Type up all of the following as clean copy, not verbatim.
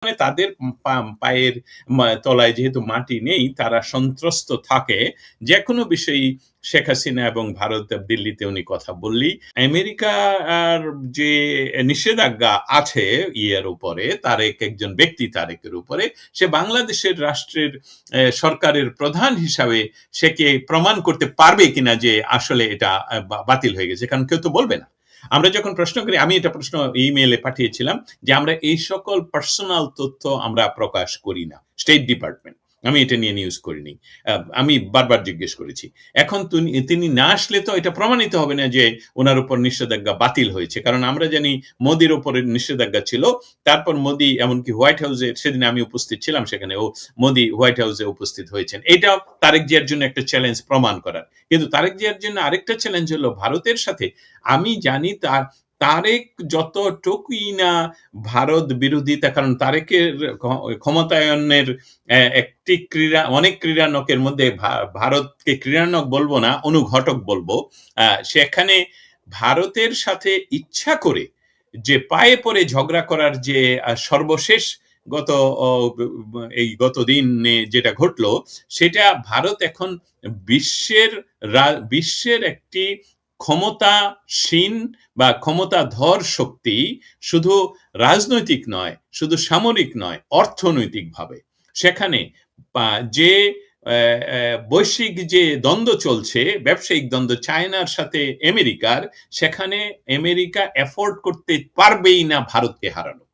মানে তাদের পায়ের তলায় যেহেতু মাটি নেই, তারা সন্ত্রস্ত থাকে যে কোনো বিষয়ই। শেখ হাসিনা এবং ভারত, দিল্লিতে উনি কথা বললেই আমেরিকার যে নিষেধাজ্ঞা আছে ইয়ের উপরে, তারেক একজন ব্যক্তি, তারেকের উপরে, সে বাংলাদেশের রাষ্ট্রের সরকারের প্রধান হিসাবে সে কে প্রমাণ করতে পারবে কিনা যে আসলে এটা বাতিল হয়ে গেছে, কারণ কেউ তো বলবে না। আমরা যখন প্রশ্ন করি, আমি এটা প্রশ্ন ইমেইলে পাঠিয়েছিলাম যে আমরা এই সকল পার্সোনাল তথ্য আমরা প্রকাশ করি না, স্টেট ডিপার্টমেন্ট, আমি এটা নিয়ে নিউজ করিনি। আমি বারবার জিজ্ঞেস করেছি। এখন তিনি না আসলে তো এটা প্রমাণিত হবে না যে ওনার উপর নিষেধাজ্ঞা বাতিল হয়েছে, কারণ আমরা জানি মোদির উপরে নিষেধাজ্ঞা ছিল, তারপর মোদি এমনকি হোয়াইট হাউসে, সেদিন আমি উপস্থিত ছিলাম সেখানে, ও মোদি হোয়াইট হাউসে উপস্থিত হয়েছেন। এটা তারেক জিয়ার জন্য একটা চ্যালেঞ্জ প্রমাণ করার। কিন্তু তারেক জিয়ার জন্য আরেকটা চ্যালেঞ্জ হলো ভারতের সাথে। আমি জানি তারেক যতটুকুই না ভারত বিরোধিতা, কারণ তারেকের ক্ষমতায়নের একটি অনেক ক্রীড়ানকের মধ্যে, ভারতকে ক্রীড়ানক বলবো না, অনুঘটক বলবো, সেখানে ভারতের সাথে ইচ্ছা করে যে পায়ে পড়ে ঝগড়া করার যে সর্বশেষ গত দিনে যেটা ঘটলো, সেটা ভারত এখন বিশ্বের একটি ক্ষমতাসীন বা ক্ষমতাধর শক্তি, শুধু রাজনৈতিক নয়, শুধু সামরিক নয়, অর্থনৈতিকভাবে। সেখানে যে বৈশ্বিক যে দ্বন্দ্ব চলছে, ব্যবসায়িক দ্বন্দ্ব চায়নার সাথে আমেরিকার, সেখানে আমেরিকা এফোর্ড করতে পারবেই না ভারতকে হারানো।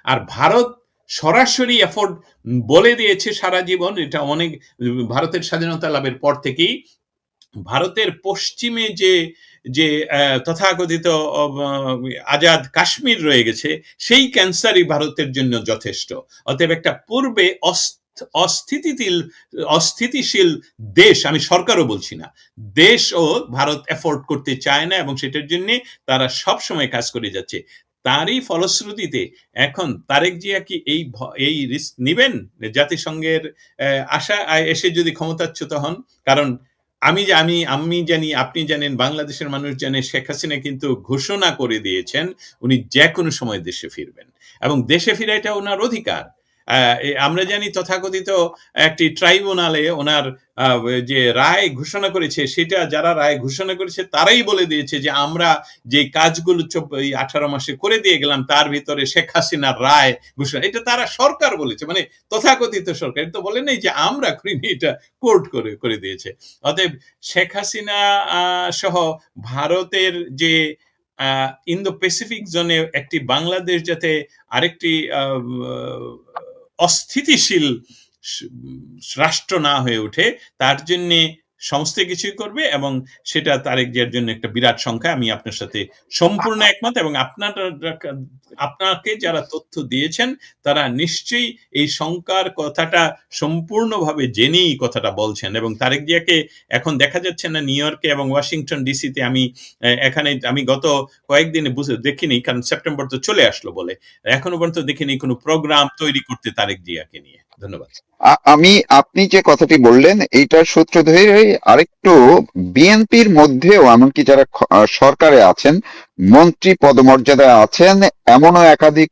আর ভারত সরাসরি এফোর্ড বলে দিয়েছে সারা জীবন, এটা অনেক ভারতের স্বাধীনতা লাভের পর থেকেই ভারতের পশ্চিমে যে তথাকথিত আজাদ কাশ্মীর রয়ে গেছে, সেই ক্যান্সারই ভারতের জন্য যথেষ্ট। অতএব একটা পূর্বে অস্থিতিশীল দেশ, আমি সরকারও বলছি না, দেশও ভারত এফোর্ড করতে চায় না, এবং সেটার জন্য তারা সব সময় কাজ করে যাচ্ছে। তারই ফলশ্রুতিতে এখন তারেক জিয়া কি এই রিস্ক নিবেন জাতিসংঘের আশা এসে যদি ক্ষমতাচ্যুত হন? কারণ আমি জানি, আপনি জানেন, বাংলাদেশের মানুষ জানে, শেখ হাসিনা কিন্তু ঘোষণা করে দিয়েছেন উনি যে কোনো সময় দেশে ফিরবেন, এবং দেশে ফিরা এটা ওনার অধিকার। আমরা জানি তথাকথিত একটি ট্রাইব্যুনালে ওনার যে রায় ঘোষণা করেছে, সেটা যারা রায় ঘোষণা করেছে তারাই বলে দিয়েছে যে আমরা যে কাজগুলো 18 মাসে করে দিয়ে গেলাম, তার ভিতরে শেখ হাসিনার রায় ঘোষণা, এটা তারা সরকার বলেছে, মানে তথাকথিত সরকার, এটা তো বলে নেই যে আমরা করিনি, এটা কোর্ট করে দিয়েছে। অতএব শেখ হাসিনা সহ ভারতের যে ইন্দো প্যাসিফিক জোনে একটি বাংলাদেশ যাতে আরেকটি অস্থিতিশীল রাষ্ট্র না হয়ে ওঠে, তার জন্য সমস্ত কিছুই করবে, এবং সেটা তারেক জিয়ার জন্য একটা বিরাট সংখ্যা। আমি আপনার সাথে সম্পূর্ণ একমত, এবং আপনাকে যারা তথ্য দিয়েছেন তারা নিশ্চয়ই এই সংখ্যার কথাটা সম্পূর্ণভাবে জেনেই কথাটা বলছেন। এবং তারেক জিয়াকে এখন দেখা যাচ্ছে না নিউ ইয়র্কে এবং ওয়াশিংটন ডিসিতে। আমি গত কয়েকদিনে দেখিনি, কারণ সেপ্টেম্বর তো চলে আসলো বলে এখনো পর্যন্ত দেখিনি কোনো প্রোগ্রাম তৈরি করতে তারেক জিয়াকে নিয়ে। ধন্যবাদ। আপনি যে কথাটি বললেন এইটার সূত্র ধরে আরেকটু, বিএনপির মধ্যেও এমনকি যারা সরকারে আছেন, মন্ত্রী পদমর্যাদায় আছেন, এমনও একাধিক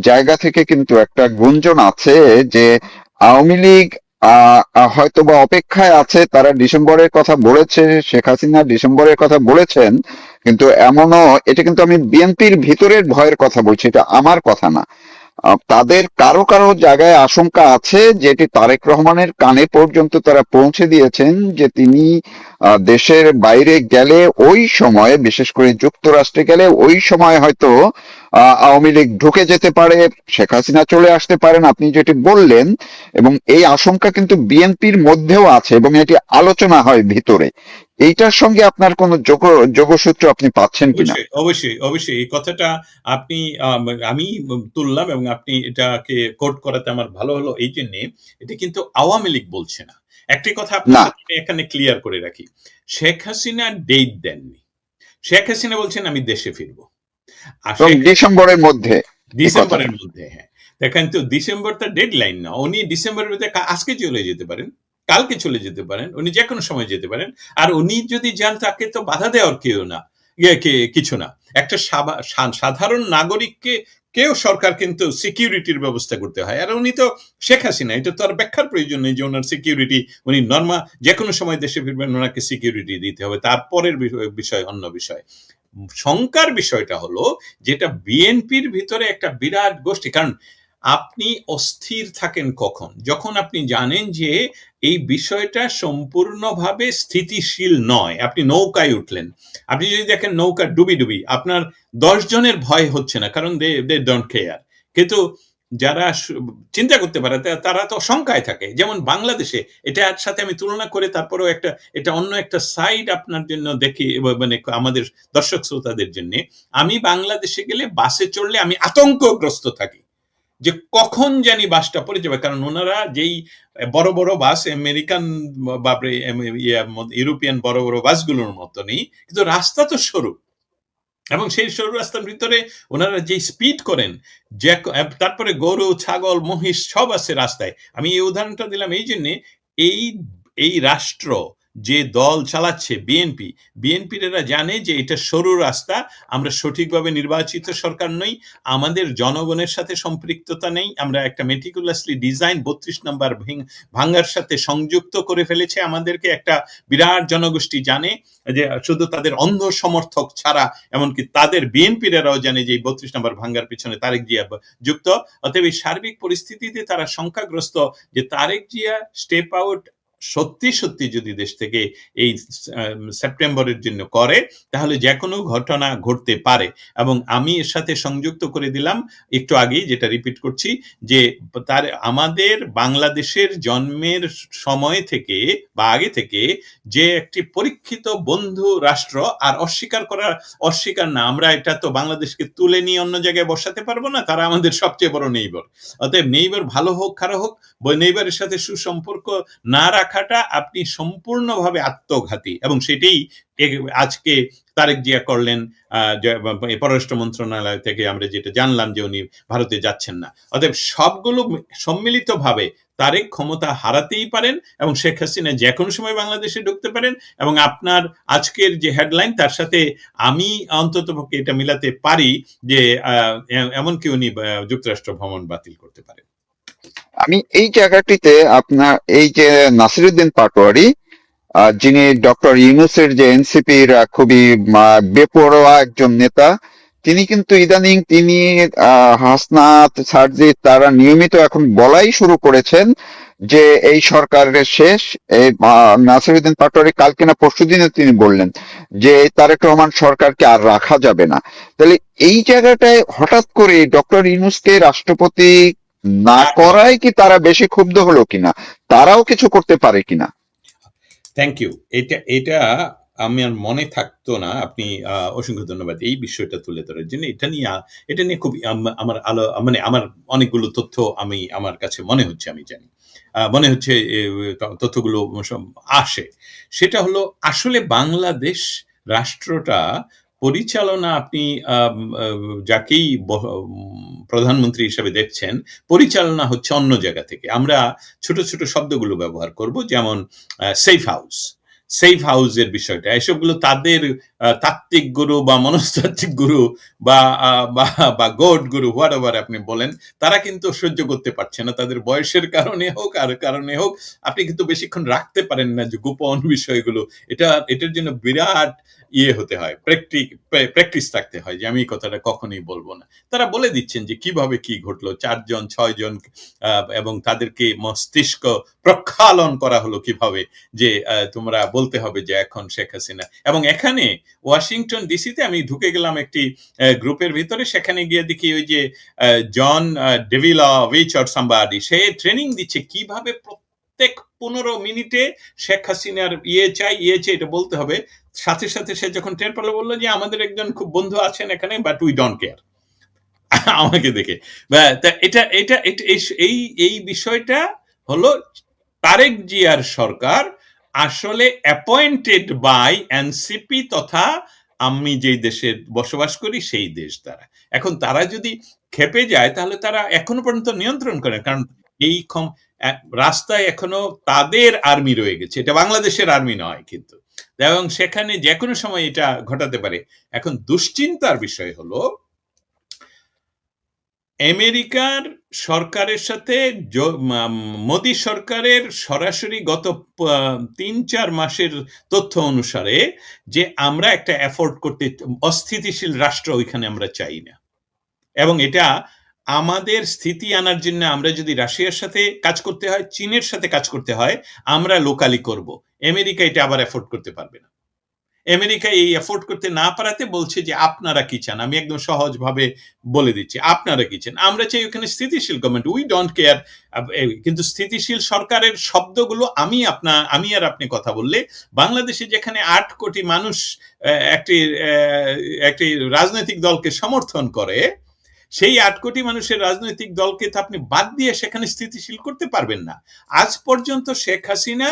জায়গা থেকে কিন্তু একটা গুঞ্জন আছে যে আওয়ামী লীগ হয়তো বা অপেক্ষায় আছে, তারা ডিসেম্বরের কথা বলেছে, শেখ হাসিনা ডিসেম্বরের কথা বলেছেন, কিন্তু এটা কিন্তু আমি বিএনপির ভিতরের ভয়ের কথা বলছি, এটা আমার কথা না। তাদের কারো কারো জায়গায় আশঙ্কা আছে, যেটি তারেক রহমানের কানে পর্যন্ত তারা পৌঁছে দিয়েছেন, যে তিনি দেশের বাইরে গেলে, ওই সময়ে বিশেষ করে যুক্তরাষ্ট্রে গেলে, ওই সময় হয়তো আওয়ামী লীগ ঢুকে যেতে পারে, শেখ হাসিনা চলে আসতে পারেন, আপনি যেটি বললেন। এবং এই আশঙ্কা কিন্তু বিএনপির মধ্যেও আছে, এবং এটি আলোচনা হয় ভিতরে। এইটার সঙ্গে আপনার কোন যোগসূত্র আপনি পাচ্ছেন কিনা? অবশ্যই অবশ্যই এই কথাটা আপনি আমি তুললাম, এবং আপনি এটাকে কোট করাতে আমার ভালো হলো এই জন্যে, এটা কিন্তু আওয়ামী লীগ বলছে না। একটি কথা আপনার সাথে এখানে ক্লিয়ার করে রাখি, শেখ হাসিনা ডেট দেননি। শেখ হাসিনা বলছেন আমি দেশে ফিরবো, আর ডিসেম্বরের মধ্যে। হ্যাঁ, দেখেন তো, ডিসেম্বর তো ডেডলাইন না। উনি ডিসেম্বরের মধ্যে আজকে চলে যেতে পারেন, কালকে চলে যেতে পারেন, উনি যে কোনো সময় যেতে পারেন। আর উনি যদি যান, তাকে তো বাধা দেওয়ার কেউ না। কিছু না। একটা সাধারণ নাগরিককে কেউ সরকার কিন্তু সিকিউরিটির ব্যবস্থা করতে হয়, আর উনি তো শেখ হাসিনা, এটা তো আর ব্যাখ্যার প্রয়োজন নেই যে ওনার সিকিউরিটি, উনি যে কোনো সময় দেশে ফিরবেন, ওনাকে সিকিউরিটি দিতে হবে। তারপরের বিষয় অন্য বিষয়। শঙ্কার বিষয়টা হলো যেটা বিএনপির ভিতরে একটা বিরাট গোষ্ঠী, কারণ আপনি অস্থির থাকেন কখন, যখন আপনি জানেন যে এই বিষয়টা সম্পূর্ণভাবে স্থিতিশীল নয়। আপনি নৌকায় উঠলেন, আপনি যদি দেখেন নৌকা ডুবি ডুবি, আপনার 10 জনের ভয় হচ্ছে না, কারণ দে ডোন্ট কেয়ার। কিন্তু যারা চিন্তা করতে পারে তারা তো শঙ্কায় থাকে। যেমন বাংলাদেশে, এটার সাথে আমি তুলনা করে তারপরেও এটা অন্য একটা সাইড আপনার জন্য দেখি, মানে আমাদের দর্শক শ্রোতাদের জন্য। আমি বাংলাদেশে গেলে বাসে চড়লে আমি আতঙ্কগ্রস্ত থাকি যে কখন জানি বাসটা পড়ে যাবে, কারণ ওনারা যেই বড় বড় বাস, আমেরিকান বা ইউরোপিয়ান বড় বড় বাসগুলোর মতনই, কিন্তু রাস্তা তো সরু, এবং সেই সরু রাস্তার ভিতরে ওনারা যে স্পিড করেন, যে তারপরে গরু ছাগল মহিষ সব আছে রাস্তায়। আমি এই উদাহরণটা দিলাম এই জন্যে, এই এই রাষ্ট্র যে দল চালাচ্ছে বিএনপির এরা জানে যে এটা সরু রাস্তা, আমরা সঠিকভাবে নির্বাচিত সরকার নই, আমাদের জনগণের সাথে সম্পৃক্ততা নেই, আমরা একটা মেটিকুলাসলি ডিজাইন 32 নাম্বার ভাঙ্গার সাথে সংযুক্ত করে ফেলেছে আমাদেরকে একটা বিরাট জনগোষ্ঠী জানে, যে শুধু তাদের অন্ধ সমর্থক ছাড়া, এমনকি তাদের বিএনপিরাও জানে যে 32 নম্বর ভাঙ্গার পিছনে তারেক জিয়া যুক্ত। অতএব এই সার্বিক পরিস্থিতিতে তারা শঙ্কাগ্রস্ত যে তারেক জিয়া স্টেপ আউট সত্যি সত্যি যদি দেশ থেকে এই সেপ্টেম্বরের জন্য করে, তাহলে যে কোনো ঘটনা ঘটতে পারে। এবং আমি এর সাথে সংযুক্ত করে দিলাম একটু আগেই, যেটা রিপিট করছি, যে আমাদের বাংলাদেশের জন্মের সময় থেকে বা আগে থেকে যে একটি পরীক্ষিত বন্ধু রাষ্ট্র, আর অস্বীকার না, আমরা এটা তো বাংলাদেশকে তুলে নিয়ে অন্য জায়গায় বসাতে পারবো না, তারা আমাদের সবচেয়ে বড় নেইবার। অতএব নেইবার ভালো হোক খারাপ হোক, নেইবারের সাথে সুসম্পর্ক না রাখাটা আপনি সম্পূর্ণভাবে আত্মঘাতী, এবং সেটাই আজকে তারেক জিয়া করলেন। পররাষ্ট্র মন্ত্রণালয় থেকে আমরা যেটা জানলাম যে উনি ভারতে যাচ্ছেন না। অতএব সবগুলো সম্মিলিতভাবে তারেক ক্ষমতা হারাতেই পারেন, এবং শেখ হাসিনা যে কোনো সময় বাংলাদেশে ঢুকতে পারেন। এবং আপনার আজকের যে হেডলাইন, তার সাথে আমি অন্ততপক্ষে এটা মিলাতে পারি যে এমনকি উনি যুক্তরাষ্ট্র ভ্রমণ বাতিল করতে পারেন। আমি এই জায়গাটিতে আপনার এই যে নাসিরুদ্দিন পাটোয়ারি, যিনি ডক্টর ইউনূসের যে এনসিপির খুবই বেপরোয়া একজন নেতা, তিনি কিন্তু ইদানিং হাসনাত সারজিদ তারা নিয়মিত এখন বলাই শুরু করেছেন যে এই সরকারের শেষ। এই নাসিরুদ্দিন পাটোয়ারি কালকে না পরশুদিনে তিনি বললেন যে তারেক রহমান সরকারকে আর রাখা যাবে না। তাহলে এই জায়গাটায় হঠাৎ করে ডক্টর ইউনূসকে রাষ্ট্রপতি না করায় কি তারা বেশি ক্ষুব্ধ হলো কিনা, তারাও কিছু করতে পারে কিনা? Thank you. এটা আমার মনে থাকতো না। আপনি অসংখ্য ধন্যবাদ এই বিষয়টা তুলে ধরার জন্য। এটা নিয়ে খুব আমার মানে আমার অনেকগুলো তথ্য আমার কাছে মনে হচ্ছে, আমি জানি, মনে হচ্ছে তথ্যগুলো আসে। সেটা হলো, আসলে বাংলাদেশ রাষ্ট্রটা পরিচালনা, আপনি যাকেই প্রধানমন্ত্রী হিসেবে দেখছেন, পরিচালনা হচ্ছে অন্য জায়গা থেকে। আমরা ছোট ছোট শব্দগুলো ব্যবহার করব, যেমন সেফ হাউসের বিষয়টা, এসবগুলো তাদের তাত্ত্বিক গুরু বা মনস্তাত্ত্বিক গুরু বা গড গুরু, হোয়াটএভার আপনি বলেন, তারা কিন্তু সহ্য করতে পারছে না, তাদের বয়সের কারণে হোক আর কারণে হোক। আপনি কিন্তু বেশিক্ষণ রাখতে পারেন না যে গোপন বিষয়গুলো, এটার জন্য বিরাট হতে হয়, প্র্যাকটিস থাকতে হয়, যে আমি এই কথাটা কখনোই বলবো না। তারা বলে দিচ্ছেন যে কিভাবে কি ঘটলো, 4 জন 6 জন, এবং তাদেরকে মস্তিষ্ক প্রক্ষালন করা হলো কিভাবে, যে তোমরা বলতে হবে যে এখন শেখ হাসিনা। এবং এখানে ওয়াশিংটন ডিসিতে আমি ঢুকে গেলাম একটি গ্রুপের ভিতরে, সেখানে গিয়ে দেখি ওই যে জন ডেভিলভিচ অর সামবাডি, সে ট্রেনিং দিচ্ছে কিভাবে প্রত্যেক 15 মিনিটে শেখ হাসিনার চাই এটা বলতে হবে। সাথে সাথে সে যখন টের পেল, বললো যে আমাদের একজন খুব বন্ধু আছেন এখানে, বাট উই ডোন্ট কেয়ার। আমাকে দেখে এই বিষয়টা হলো, তারেক জিয়ার সরকার আসলে অ্যাপয়েন্টেড বাই এনসিপি তথা আমি যেই দেশে বসবাস করি সেই দেশ দ্বারা। এখন তারা যদি খেপে যায়, তাহলে তারা এখনো পর্যন্ত নিয়ন্ত্রণ করে, কারণ রাস্তায় এখনো তাদের আর্মি রয়ে গেছে, এটা বাংলাদেশের আর্মি নয়। কিন্তু এবং সেখানে যে কোনো সময় এটা ঘটাতে পারে। এখন দুশ্চিন্তার বিষয় হলো আমেরিকার সরকারের সাথে মোদী সরকারের সরাসরি গত ৩-৪ মাসের তথ্য অনুসারে যে আমরা একটা এফোর্ড করতে অস্থিতিশীল রাষ্ট্র ওইখানে আমরা চাই না, এবং এটা আমাদের স্থিতি আনার জন্য আমরা যদি রাশিয়ার সাথে কাজ করতে হয়, চীনের সাথে কাজ করতে হয়, আমরা লোকালি করব। আমেরিকা এটা আবার এফোর্ড করতে পারবে না। আমেরিকা এই এফোর্ড করতে না পারাতে বলছে যে আপনারা কি চান, আমি একদম সহজভাবে বলে দিচ্ছি, আপনারা কি চান। আমরা চাই ওখানে স্থিতিশীল গভর্নমেন্ট, উই ডোন্ট কেয়ার। কিন্তু স্থিতিশীল সরকারের শব্দগুলো আমি আর আপনি কথা বললে, বাংলাদেশে যেখানে ৮ কোটি মানুষ একটি একটি রাজনৈতিক দলকে সমর্থন করে, সেই ৮ কোটি মানুষের রাজনৈতিক দলকে তো আপনি বাদ দিয়ে সেখানে স্থিতিশীল করতে পারবেন না। আজ পর্যন্ত শেখ হাসিনা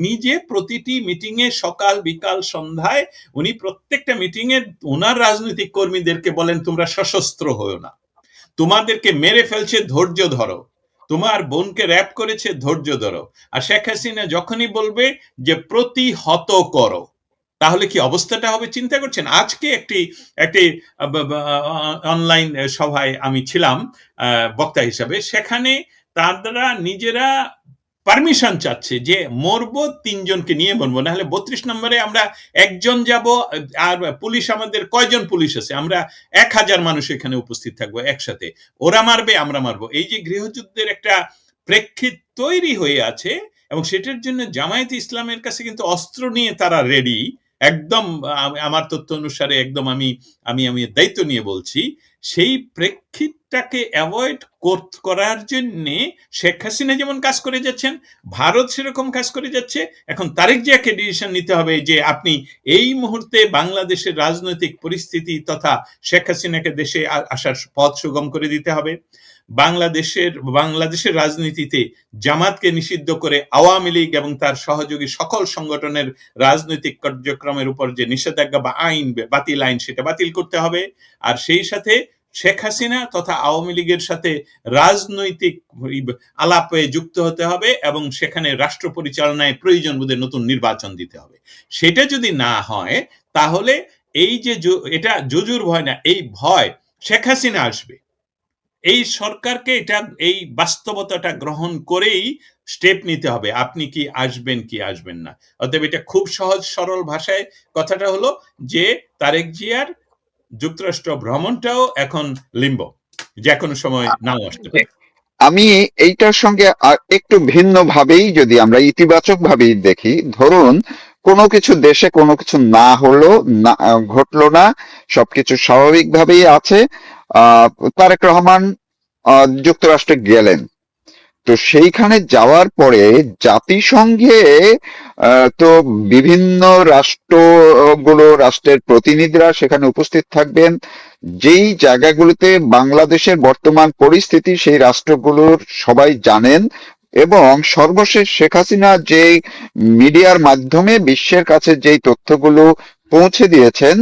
নিজে প্রতিটি মিটিংয়ে সকাল বিকাল সন্ধ্যায় উনি প্রত্যেকটা মিটিংয়ে ওনার রাজনৈতিক কর্মীদেরকে বলেন তোমরা সশস্ত্র হও না, তোমাদেরকে মেরে ফেলছে ধৈর্য ধরো, তোমার বোনকে র‍্যাপ করেছে ধৈর্য ধরো। আর শেখ হাসিনা যখনই বলবে যে প্রতিহত করো, তাহলে কি অবস্থাটা হবে চিন্তা করছেন। আজকে একটি অনলাইন সভায় আমি ছিলাম বক্তা হিসাবে, সেখানে তারা নিজেরা পারমিশন চাচ্ছে যে মরবো ৩ জনকে নিয়ে মরবো, না হলে ৩২ নম্বরে আমরা একজন যাব, আর পুলিশ আমাদের কয়জন পুলিশ আছে, আমরা ১,০০০ মানুষ এখানে উপস্থিত থাকবো একসাথে, ওরা মারবে আমরা মারবো। এই যে গৃহযুদ্ধের একটা প্রেক্ষিত তৈরি হয়ে আছে, এবং সেটার জন্য জামায়াতে ইসলামের কাছে কিন্তু অস্ত্র নিয়ে তারা রেডি একদম। আমার তথ্য অনুসারে একদম আমি দায়িত্ব নিয়ে বলছি, সেই প্রেক্ষিতটাকে অ্যাভয়েড করার জন্য শেখ হাসিনা যেমন কাজ করে যাচ্ছেন, ভারত সেরকম কাজ করে যাচ্ছে। এখন তারেক জিয়াকে ডিসিশন নিতে হবে যে আপনি এই মুহূর্তে বাংলাদেশের রাজনৈতিক পরিস্থিতি তথা শেখ হাসিনাকে দেশে আসার পথ সুগম করে দিতে হবে। বাংলাদেশের রাজনীতিতে জামাতকে নিষিদ্ধ করে আওয়ামী লীগ এবং তার সহযোগী সকল সংগঠনের রাজনৈতিক কার্যক্রমের উপর যে নিষেধাজ্ঞা বা আইন, বাতিল আইন, সেটা বাতিল করতে হবে। আর সেই সাথে শেখ হাসিনা তথা আওয়ামী লীগের সাথে রাজনৈতিক আলাপে যুক্ত হতে হবে, এবং সেখানে রাষ্ট্র পরিচালনায় প্রয়োজন বোধে নতুন নির্বাচন দিতে হবে। সেটা যদি না হয়, তাহলে এই যে এটা জুজুর ভয় না, এই ভয় শেখ হাসিনা আসবে। এই সরকারকে এই বাস্তবতাটা গ্রহণ করেই স্টেপ নিতে হবে, আপনি কি আসবেন কি আসবেন না। অতএব এটা খুব সহজ সরল ভাষায় কথাটা হলো যে তারেক জিয়ার যুক্তরাষ্ট্র ভ্রমণটাও এখন লিম্বো, যে কোনো সময় নাও আসতে পারে। আমি এইটার সঙ্গে একটু ভিন্ন ভাবেই যদি আমরা ইতিবাচক ভাবেই দেখি, ধরুন কোনো কিছু দেশে কোনো কিছু না হলো, না ঘটলো না, সবকিছু স্বাভাবিকভাবেই আছে, তারেক রহমান যুক্তরাষ্ট্রে গেলেন। তো সেইখানে যাওয়ার পরে জাতিসংঘে তো বিভিন্ন রাষ্ট্রের প্রতিনিধিরা সেখানে উপস্থিত থাকবেন। যেই জায়গাগুলোতে বাংলাদেশের বর্তমান পরিস্থিতি সেই রাষ্ট্রগুলোর সবাই জানেন, এবং সর্বশেষ শেখ হাসিনা যে মিডিয়ার মাধ্যমে বিশ্বের কাছে যেই তথ্যগুলো পৌঁছে দিয়েছেন,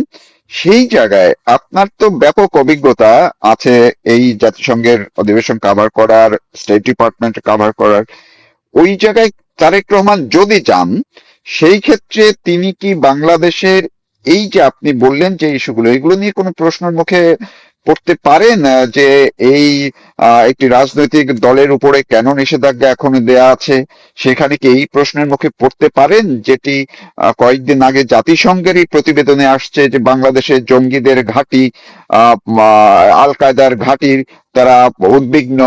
সেই জায়গায় আপনার তো ব্যাপক অভিজ্ঞতা আছে এই জাতিসংঘের অধিবেশন কভার করার, স্টেট ডিপার্টমেন্ট কভার করার। ওই জায়গায় তারেক রহমান যদি যান, সেই ক্ষেত্রে তিনি কি বাংলাদেশের এই যে আপনি বললেন যে ইস্যুগুলো, এগুলো নিয়ে কোনো প্রশ্নের মুখে পড়তে পারেন? যে এই একটি রাজনৈতিক দলের উপরে কেন নিষেধাজ্ঞা এখনো দেয়া আছে, সেখানে কি এই প্রশ্নের মুখে পড়তে পারেন, যেটি কয়েকদিন আগে জাতিসংঘেরই প্রতিবেদনে আসছে যে বাংলাদেশে জঙ্গিদের ঘাঁটি, আল কায়দার ঘাঁটির তারা উদ্বিগ্ন,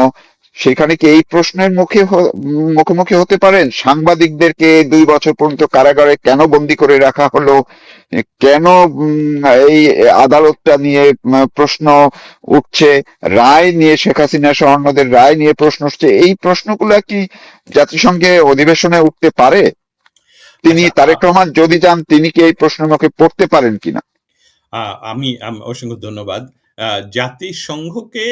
সেখানে কি এই প্রশ্নের মুখোমুখি হতে পারেন? সাংবাদিকদেরকে ২ বছর পর্যন্ত কারাগারে কেন বন্দী করে রাখা হলো, কেন এই আদালতটা নিয়ে প্রশ্ন উঠছে, রায় নিয়ে, শেখ হাসিনা সহ অন্যদের রায় নিয়ে প্রশ্ন উঠছে, এই প্রশ্নগুলো কি জাতিসংঘে অধিবেশনে উঠতে পারে? তিনি, আচ্ছা, তারেক রহমান যদি যান, তিনি কি এই প্রশ্নের মুখে পড়তে পারেন কিনা? আমি অসংখ্য ধন্যবাদ। জাতিসংঘকে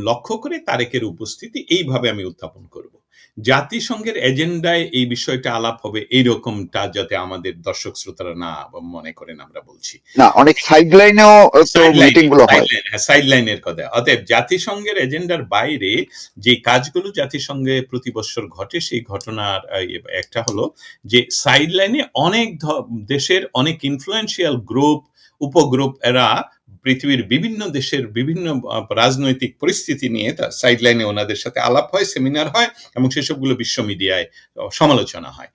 লক্ষ্য করে তারেকের উপস্থিতি এইভাবে আমি উত্থাপন করব। জাতিসংঘের এজেন্ডায় এই বিষয়টা আলাপ হবে এইরকমটা যাতে আমাদের দর্শক শ্রোতারা না মনে করেন আমরা বলছি। না, অনেক সাইডলাইনেও তো মিটিং গুলো হয়। সাইড লাইনের কথা। অতএব জাতিসংঘের এজেন্ডার বাইরে যে কাজগুলো জাতিসংঘে প্রতি বছর ঘটে সেই ঘটনার একটা হলো যে সাইড লাইনে অনেক দেশের অনেক ইনফ্লুয়েন্সিয়াল গ্রুপ উপগ্রুপ এরা পৃথিবীর বিভিন্ন দেশের বিভিন্ন রাজনৈতিক পরিস্থিতি নিয়ে তার সাইড লাইনে ওনাদের সাথে আলাপ হয়, সেমিনার হয় এবং সেসবগুলো বিশ্ব মিডিয়ায় সমালোচনা হয়।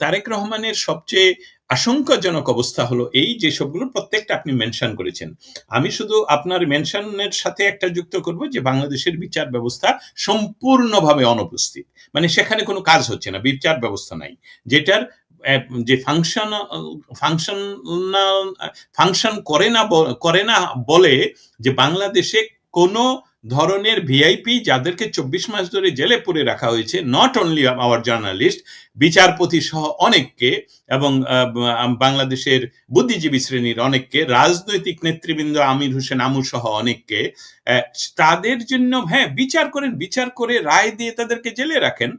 তারেক রহমানের সবচেয়ে আশঙ্কাজনক অবস্থা হলো এই যে সবগুলো প্রত্যেকটা আপনি মেনশন করেছেন। আমি শুধু আপনার মেনশনের সাথে একটা যুক্ত করব যে বাংলাদেশের বিচার ব্যবস্থা সম্পূর্ণভাবে অনুপস্থিত, মানে সেখানে কোনো কাজ হচ্ছে না, বিচার ব্যবস্থা নাই, যেটার যে ফাংশন করে না বলে যে বাংলাদেশে কোনো ধরনের ভিআইপি যাদেরকে 24 মাস ধরে জেলে পুরে রাখা হয়েছে, নট অনলি আওয়ার জার্নালিস্ট, বিচারপতি সহ অনেককে এবং বাংলাদেশের বুদ্ধিজীবী শ্রেণীর অনেককে, রাজনৈতিক নেতৃবৃন্দ আমির হোসেন আমু সহ অনেককে, তাদের জন্য হ্যাঁ বিচার করে রায় দিয়ে তাদেরকে জেলে রাখেন,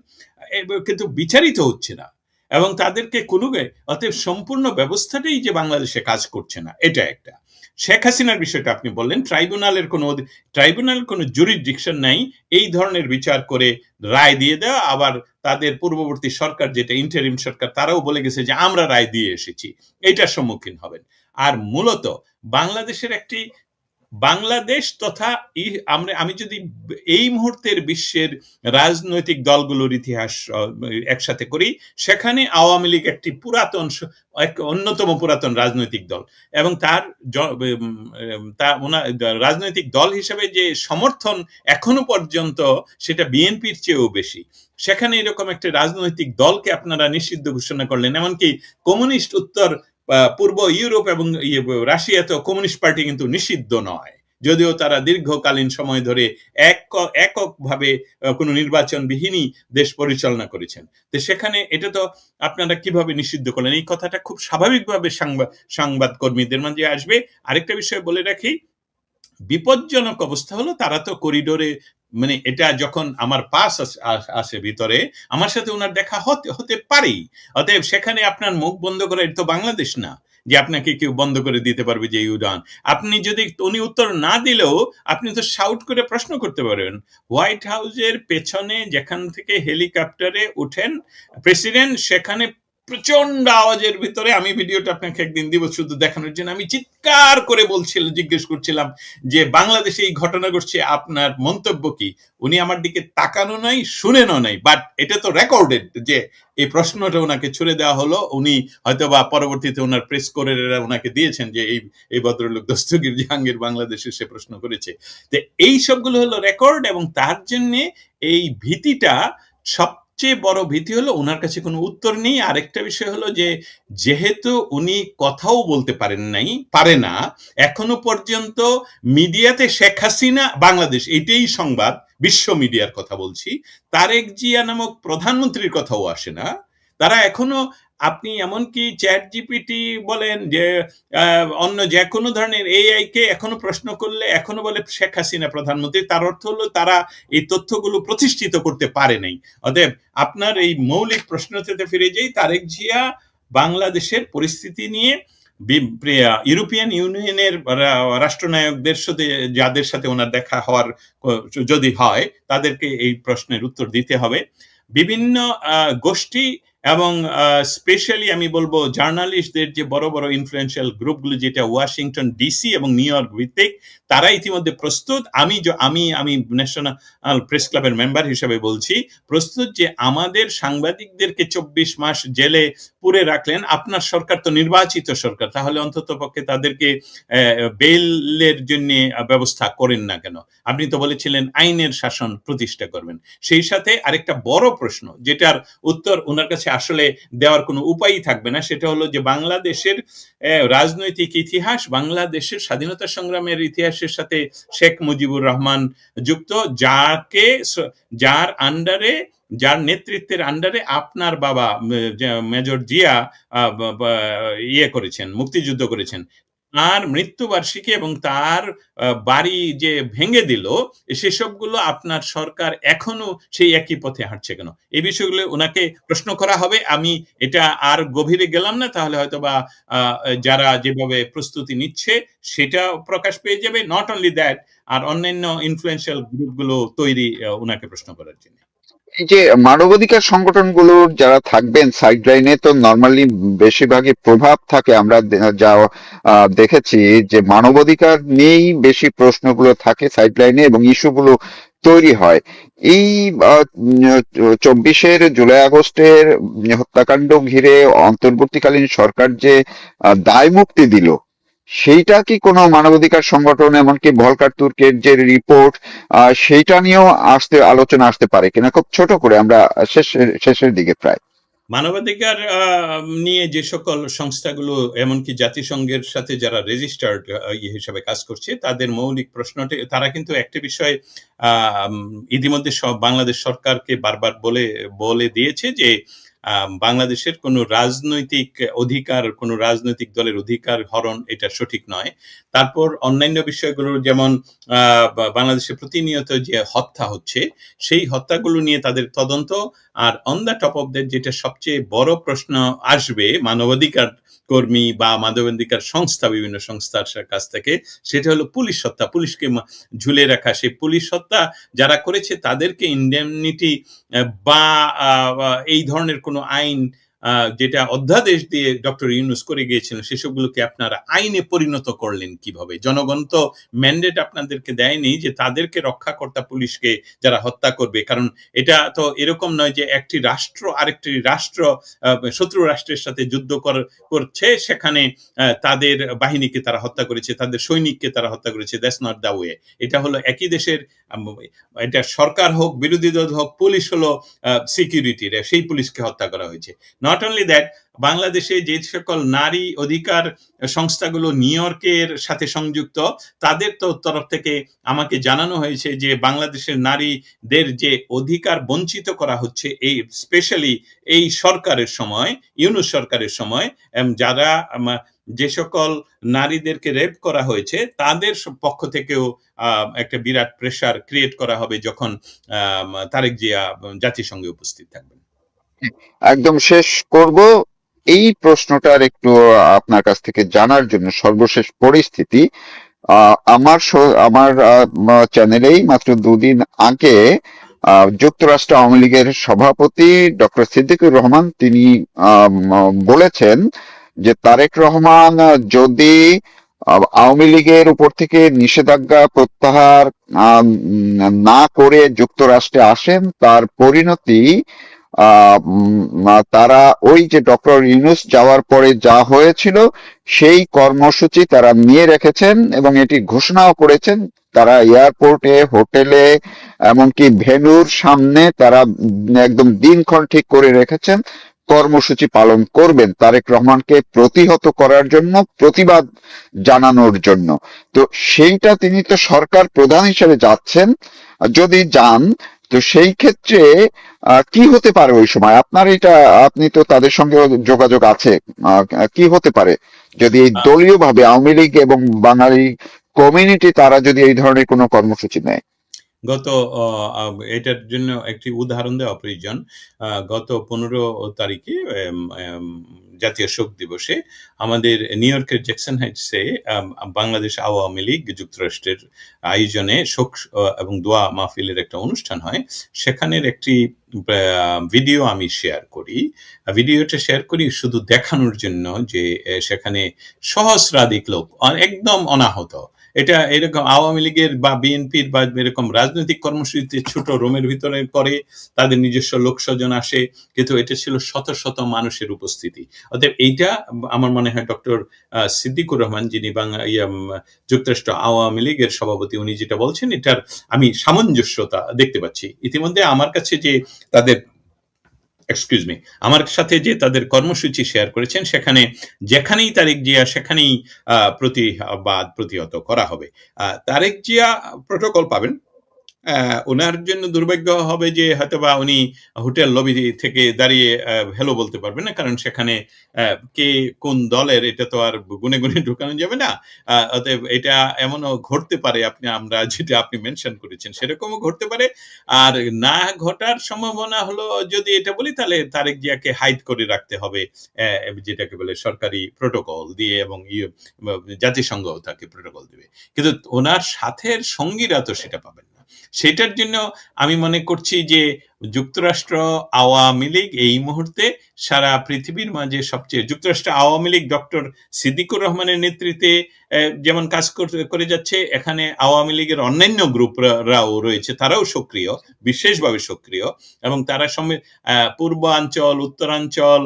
কিন্তু বিচারিত হচ্ছে না এবং তাদেরকে অতএব সম্পূর্ণ ব্যবস্থাটাই যে বাংলাদেশে কাজ করছে না, এটা একটা। শেখ হাসিনার বিষয়টা আপনি বললেন, ট্রাইব্যুনালের কোনো জুরিসডিকশন নাই এই ধরনের বিচার করে রায় দিয়ে দেওয়া। আবার তাদের পূর্ববর্তী সরকার যেটা ইন্টারিম সরকার, তারাও বলে গেছে যে আমরা রায় দিয়ে এসেছি, এইটার সম্মুখীন হবেন। আর মূলত বাংলাদেশের একটি বাংলাদেশ তথা আমি যদি এই মুহূর্তের বিশ্বের রাজনৈতিক দলগুলোর ইতিহাস একসাথে করি, সেখানে আওয়ামী লীগ একটি অন্যতম পুরাতন রাজনৈতিক দল এবং তার রাজনৈতিক দল হিসেবে যে সমর্থন এখনো পর্যন্ত সেটা বিএনপির চেয়েও বেশি। সেখানে এরকম একটা রাজনৈতিক দলকে আপনারা নিষিদ্ধ ঘোষণা করলেন, এমনকি কমিউনিস্ট উত্তর পূর্ব ইউরোপ এবং রাশিয়াতে কমিউনিস্ট পার্টি কিন্তু নিষিদ্ধ নয়, যদিও তারা দীর্ঘকালীন সময় ধরে এককভাবে কোনো নির্বাচনবিহীনই দেশ পরিচালনা করেছেন। তো সেখানে এটা তো আপনারা কিভাবে নিষিদ্ধ করলেন? এই কথাটা খুব স্বাভাবিকভাবে সংবাদ কর্মীদের মাঝে আসবে। আরেকটা বিষয় বলে রাখি, বিপজ্জনক অবস্থা হলো তারা তো করিডোরে, মানে এটা যখন আমার পাস আসে ভিতরে, আমার সাথে ওনার দেখা হতে পারেই। অতএব সেখানে আপনার মুখ বন্ধ করে, এটা তো বাংলাদেশ না যে আপনাকে কেউ বন্ধ করে দিতে পারবে যে উড়ান। আপনি যদি উনি উত্তর না দিলেও আপনি তো শাউট করে প্রশ্ন করতে পারবেন। হোয়াইট হাউসের পেছনে যেখান থেকে হেলিকপ্টারে উঠেন প্রেসিডেন্ট, সেখানে প্রচন্ড আওয়াজের ভিতরে, আমি ভিডিওটা আপনাকে একদিন দিব শুধু দেখানোর জন্য, আমি চিৎকার করে জিজ্ঞেস করছিলাম যে বাংলাদেশে এই ঘটনা ঘটছে, আপনার মন্তব্য কি? উনি আমার দিকে তাকানো নাই, শুনেনও নাই, বাট এটা তো রেকর্ডেড যে এই প্রশ্নটা ওনাকে ছুড়ে দেওয়া হলো। উনি হয়তো বা পরবর্তীতে ওনার প্রেস কোরেরা ওনাকে দিয়েছেন যে এই ভদ্রলোক দস্তগীর জাহাঙ্গীর বাংলাদেশে সে প্রশ্ন করেছে। তো এই সবগুলো হলো রেকর্ড এবং তার জন্য এই ভীতিটা, সবচেয়ে বড় ভীতি হলো ওনার কাছে কোনো উত্তর নেই। আরেকটা বিষয় হলো যে যেহেতু উনি কথাও বলতে পারে না এখনো পর্যন্ত, মিডিয়াতে শেখ হাসিনা বাংলাদেশ এটাই সংবাদ, বিশ্ব মিডিয়ার কথা বলছি, তারেক জিয়া নামক প্রধানমন্ত্রীর কথাও আসে না। তারা এখনো, আপনি এমনকি চ্যাট জিপিটি বলেন যে অন্য যে কোনো ধরনের এআই কে এখনো প্রশ্ন করলে এখনো বলে শেখ হাসিনা প্রধানমন্ত্রী, তার অর্থ হলো তারা এই তথ্যগুলো প্রতিষ্ঠিত করতে পারে নাই। অতএব আপনার এই মৌলিক প্রশ্নতে ফিরে যাই, তারেক জিয়া বাংলাদেশের পরিস্থিতি নিয়ে ইউরোপিয়ান ইউনিয়নের রাষ্ট্রনায়কদের সাথে, যাদের সাথে ওনার দেখা হওয়ার যদি হয়, তাদেরকে এই প্রশ্নের উত্তর দিতে হবে। বিভিন্ন গোষ্ঠী এবং স্পেশালি আমি বলবো জার্নালিস্টদের যে বড় বড় ইনফ্লুয়েন্সিয়াল গ্রুপগুলো যেটা ওয়াশিংটন ডিসি এবং নিউ ইয়র্ক ভিত্তিক, তারা ইতিমধ্যে প্রস্তুত, আমি ন্যাশনাল প্রেস ক্লাবের মেম্বার হিসেবে বলছি, প্রস্তুত যে আমাদের সাংবাদিকদেরকে 24 মাস জেলে পুরে রাখলেন, আপনার সরকার তো নির্বাচিত সরকার, তাহলে অন্তত পক্ষে তাদেরকে বেইলের জন্য ব্যবস্থা করেন না কেন? আপনি তো বলেছিলেন আইনের শাসন প্রতিষ্ঠা করবেন। সেই সাথে আরেকটা বড় প্রশ্ন, যেটার উত্তর ওনার কাছে আসলে দেওয়ার কোনো উপায়ই থাকবে না, সেটা হলো যে বাংলাদেশের রাজনৈতিক ইতিহাস, বাংলাদেশের স্বাধীনতা সংগ্রামের ইতিহাসের সাথে শেখ মুজিবুর রহমান যুক্ত, যার নেতৃত্বের আন্ডারে আপনার বাবা মেজর জিয়া করেছেন, মুক্তিযুদ্ধ করেছেন। আর মৃত্যুবার্ষিকী এবং তার বাড়ি যে ভেঙে দিল, সেসবগুলো আপনার সরকার এখনো সেই একই পথে হাঁটছে কেন? এই বিষয়গুলো উনাকে প্রশ্ন করা হবে। আমি এটা আর গভীরে গেলাম না। তাহলে হয়তোবা আ যারা যেভাবে প্রস্তুতি নিচ্ছে সেটাও প্রকাশ পেয়ে যাবে। নট অনলি দ্যাট, আর অন্যান্য ইনফ্লুয়েন্সিয়াল গ্রুপগুলো তৈরি উনাকে প্রশ্ন করার জন্য। এই যে মানবাধিকার সংগঠনগুলোর যারা থাকবেন সাইড লাইনে, তো নর্মালি বেশিরভাগই প্রভাব থাকে, আমরা যা দেখেছি যে মানবাধিকার নিয়েই বেশি প্রশ্নগুলো থাকে সাইড লাইনে এবং ইস্যুগুলো তৈরি হয়। এই 24-এর জুলাই আগস্টের হত্যাকাণ্ড ঘিরে অন্তর্বর্তীকালীন সরকার যে দায় মুক্তি দিল, সেইটা কি কোনো মানবাধিকার সংগঠন, এমনকি ভলকার তুর্কের যে রিপোর্ট, সেইটা নিয়েও আলোচনা আসতে পারে কিনা? খুব ছোট করে, আমরা শেষের দিকে প্রায়। মানবাধিকার নিয়ে যে সকল সংস্থাগুলো এমনকি জাতিসংঘের সাথে যারা রেজিস্টার্ড হিসাবে কাজ করছে, তাদের মৌলিক প্রশ্নটি তারা কিন্তু একটা বিষয় আম ইতিমধ্যে বাংলাদেশ সরকারকে বারবার বলে দিয়েছে যে বাংলাদেশের কোনো রাজনৈতিক অধিকার, কোনো রাজনৈতিক দলের অধিকার হরণ এটা সঠিক নয়। তারপর অন্যান্য বিষয়গুলো যেমন বাংলাদেশে প্রতিনিয়ত যে হত্যা হচ্ছে, সেই হত্যাগুলো নিয়ে তাদের তদন্ত। আর on the top of that যেটা সবচেয়ে বড় প্রশ্ন আসবে মানবাধিকার কর্মী বা মানবাধিকার সংস্থা, বিভিন্ন সংস্থার কাছ থেকে, সেটা হলো পুলিশ হত্যা, পুলিশকে ঝুলে রাখা। সেই পুলিশ হত্যা যারা করেছে তাদেরকে ইন্ডেমনিটি বা এই ধরনের কোনো আইন যেটা অধ্যাদেশ দিয়ে ডক্টর ইউনূস করে গিয়েছিলেন, সেসবগুলোকে আপনারা আইনে পরিণত করলেন কিভাবে? জনগণ তো ম্যান্ডেট আপনাদেরকে দেয়নি যে তাদেরকে রক্ষাকর্তা পুলিশকে যারা হত্যা করবে। কারণ এটা তো এরকম নয় যে একটি রাষ্ট্র আরেকটি রাষ্ট্র শত্রু রাষ্ট্রের সাথে যুদ্ধ করছে, সেখানে তাদের বাহিনীকে তারা হত্যা করেছে, তাদের সৈনিককে তারা হত্যা করেছে। That's not the way. এটা হলো একই দেশের, এটা সরকার হোক, বিরোধী দল হোক, পুলিশ হলো সিকিউরিটির, সেই পুলিশকে হত্যা করা হয়েছে। নট অনলি দ্যাট, বাংলাদেশে যে সকল নারী অধিকার সংস্থাগুলো নিউ ইয়র্কের সাথে সংযুক্ত, তাদের তো তরফ থেকে আমাকে জানানো হয়েছে যে বাংলাদেশের নারীদের যে অধিকার বঞ্চিত করা হচ্ছে, এই স্পেশালি এই সরকারের সময়, ইউনূস সরকারের সময়, যারা যে সকল নারীদেরকে রেপ করা হয়েছে তাদের পক্ষ থেকেও একটা বিরাট প্রেসার ক্রিয়েট করা হবে যখন তারেক জিয়া জাতিসংঘে উপস্থিত থাকবেন। একদম শেষ করব এই প্রশ্নটার একটু আপনার কাছ থেকে জানার জন্য, সর্বশেষ পরিস্থিতি। আমার চ্যানেলেই মাত্র 2 দিন আগে যুক্তরাষ্ট্র আওয়ামী লীগের সভাপতি ডক্টর সিদ্দিকুর রহমান তিনি বলেছেন যে তারেক রহমান যদি আওয়ামী লীগের উপর থেকে নিষেধাজ্ঞা প্রত্যাহার না করে যুক্তরাষ্ট্রে আসেন, তার পরিণতি তারা ওই যে ডক্টর ইউনূস যাওয়ার পরে যা হয়েছিল সেই কর্মসূচি তারা নিয়ে রেখেছেন এবং এটি ঘোষণাও করেছেন। তারা এয়ারপোর্টে, হোটেলে, এমনকি ভেন্যুর সামনে তারা একদম দিনক্ষণ ঠিক করে রেখেছেন, কর্মসূচি পালন করবেন তারেক রহমানকে প্রতিহত করার জন্য, প্রতিবাদ জানানোর জন্য। তো সেইটা, তিনি তো সরকার প্রধান হিসেবে যাচ্ছেন, যদি যান, তো সেই ক্ষেত্রে কি হতে পারে ওই সময়? আপনার এটা, আপনি তো তাদের সঙ্গে যোগাযোগ আছে, কি হতে পারে যদি এই দলীয় ভাবে আওয়ামী লীগ এবং বাঙালি কমিউনিটি তারা যদি এই ধরনের কোনো কর্মসূচি নেয়? গত এটার জন্য একটি উদাহরণ দেওয়া প্রয়োজন। গত 15 তারিখে জাতীয় শোক দিবসে আমাদের নিউ ইয়র্কের জ্যাকসন হাইটসে বাংলাদেশ আওয়ামী লীগ যুক্তরাষ্ট্রের আয়োজনে শোক এবং দোয়া মাহফিলের একটা অনুষ্ঠান হয়। সেখানের একটি ভিডিও আমি শেয়ার করি। ভিডিওটা শেয়ার করি শুধু দেখানোর জন্য যে সেখানে সহস্রাধিক লোক একদম অনাহত। এটা এরকম আওয়ামী লীগের বা বিএনপির বা এরকম রাজনৈতিক কর্মসূচিতে ছোট রুমের ভিতরে করে, তাদের নিজস্ব লোকস্বজন আসে, কিন্তু এটা ছিল শত শত মানুষের উপস্থিতি। অতএব এইটা আমার মনে হয় ডক্টর সিদ্দিকুর রহমান, যিনি যুক্তরাষ্ট্র আওয়ামী লীগের সভাপতি, উনি যেটা বলছেন এটার আমি সামঞ্জস্যতা দেখতে পাচ্ছি। ইতিমধ্যে আমার কাছে যে তাদের আমার সাথে যে তাদের কর্মসূচি শেয়ার করেছেন, সেখানে যেখানেই তারেক জিয়া সেখানেই প্রতিহত করা হবে। তারেক জিয়া প্রোটোকল পাবেন, উনার জন্য দুর্ভাগ্য হবে যে হয়তোবা উনি হোটেল লবি থেকে দাঁড়িয়ে হেলো বলতে পারবেন না। কারণ সেখানে কে কোন দলের এটা তো আর গুণে, গুণে ঢুকানো যাবে না। অতএব এটা এমনও ঘটতে পারে আমরা যেটা আপনি মেনশন করেছেন সেরকমও ঘটতে পারে। আর না ঘটার সম্ভাবনা হলো যদি এটা বলি তাহলে তারেক জিয়াকে হাইড করে রাখতে হবে। যেটাকে বলে সরকারি প্রোটোকল দিয়ে এবং জাতিসংঘও তাকে প্রোটোকল দিবে। কিন্তু উনার সাথের সঙ্গীরা তো সেটা পাবেন না। সেটার জন্য আমি মনে করছি যে যুক্তরাষ্ট্র আওয়ামী লীগ এই মুহূর্তে সারা পৃথিবীর মাঝে সবচেয়ে যুক্তরাষ্ট্র আওয়ামী লীগ ডক্টর সিদ্দিকুর রহমানের নেতৃত্বে যেমন কাজ করে যাচ্ছে, এখানে আওয়ামী লীগের অন্যান্য গ্রুপরাও রয়েছে, তারাও সক্রিয়, বিশেষভাবে সক্রিয় এবং তারা পূর্বাঞ্চল, উত্তরাঞ্চল,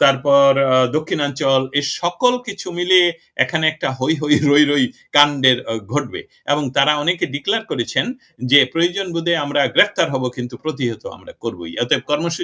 তারপর দক্ষিণাঞ্চল এই সকল কিছু মিলিয়ে এখানে একটা হৈ হৈ রই রই কাণ্ডের ঘটবে এবং তারা অনেকে ডিক্লেয়ার করেছেন যে প্রয়োজন বোধে আমরা গ্রেফতার হব কিন্তু প্রতিহত আমরা করবই। অতএব কর্মসূচি